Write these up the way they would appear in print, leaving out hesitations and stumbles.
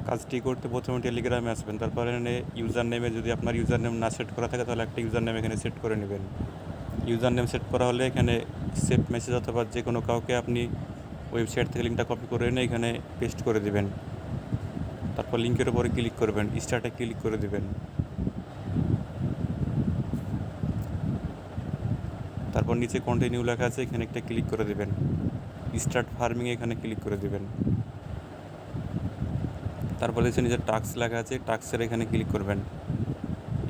কাজটি করতে প্রথমে টেলিগ্রামে আসবেন, তারপর এখানে ইউজার নেমে যদি আপনার ইউজার নেম না সেট করা থাকে তাহলে একটা ইউজার নেম এখানে সেট করে নেবেন। ইউজার নেম সেট করা হলে এখানে সেভ মেসেজ অথবা যে কোনো কাউকে আপনি ওয়েবসাইট থেকে লিঙ্কটা কপি করে এনে এখানে পেস্ট করে দিবেন। তারপর লিঙ্কের উপরে ক্লিক করবেন, স্টার্টে ক্লিক করে দিবেন। তারপর নিচে কন্টিনিউ লেখা আছে, এখানে একটা ক্লিক করে দিবেন। স্টার্ট ফার্মিং এখানে ক্লিক করে দিবেন। তারপর দেখছে নিচে টাস্ক লেখা আছে, টাস্কের এখানে ক্লিক করবেন।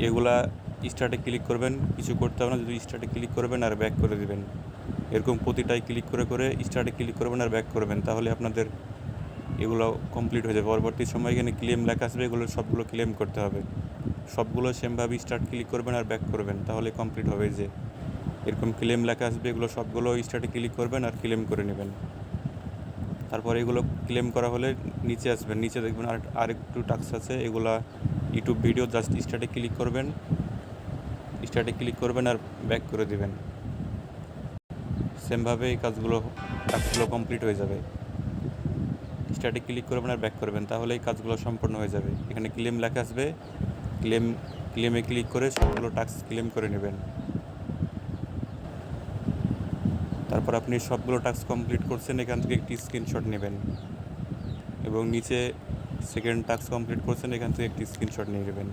এগুলা স্টার্টে ক্লিক করবেন, কিছু করতে হবে না, যদি স্টার্টে ক্লিক করবেন আর ব্যাক করে দিবেন। এরকম প্রতিটাই ক্লিক করে করে স্টার্টে ক্লিক করবেন আর ব্যাক করবেন, তাহলে আপনাদের এগুলো কমপ্লিট হয়ে যাবে। পরবর্তী সময় এখানে ক্লেম লেখা আসবে, এগুলো সবগুলো ক্লেম করতে হবে। সবগুলো সেমভাবে স্টার্ট ক্লিক করবেন আর ব্যাক করবেন, তাহলে কমপ্লিট হবে। যে এরকম ক্লেম লেখা আসবে, এগুলো সবগুলো স্টার্টে ক্লিক করবেন আর ক্লেম করে নেবেন। তারপর এগুলো ক্লেম করা হলে নিচে আসবেন, নিচে দেখবেন আরেকটু টাস্ক আছে, এগুলা ইউটিউব ভিডিও। জাস্ট স্টার্টে ক্লিক করবেন, আর ব্যাক করে দিবেন। সেমভাবে এই টাস্কগুলো কমপ্লিট হয়ে যাবে। স্টার্টে ক্লিক করবেন আর ব্যাক করবেন, তাহলে এই কাজগুলো সম্পূর্ণ হয়ে যাবে। এখানে ক্লেম লেখা আসবে, ক্লেমে ক্লিক করে সবগুলো টাস্ক ক্লেম করে নেবেন। তারপর আপনি সবগুলো টাস্ক কমপ্লিট করছেন, এখান থেকে একটি স্ক্রিনশট নেবেন এবং নিচে সেকেন্ড টাস্ক কমপ্লিট করছেন, এখান থেকে একটি স্ক্রিনশট নিয়ে নেবেন।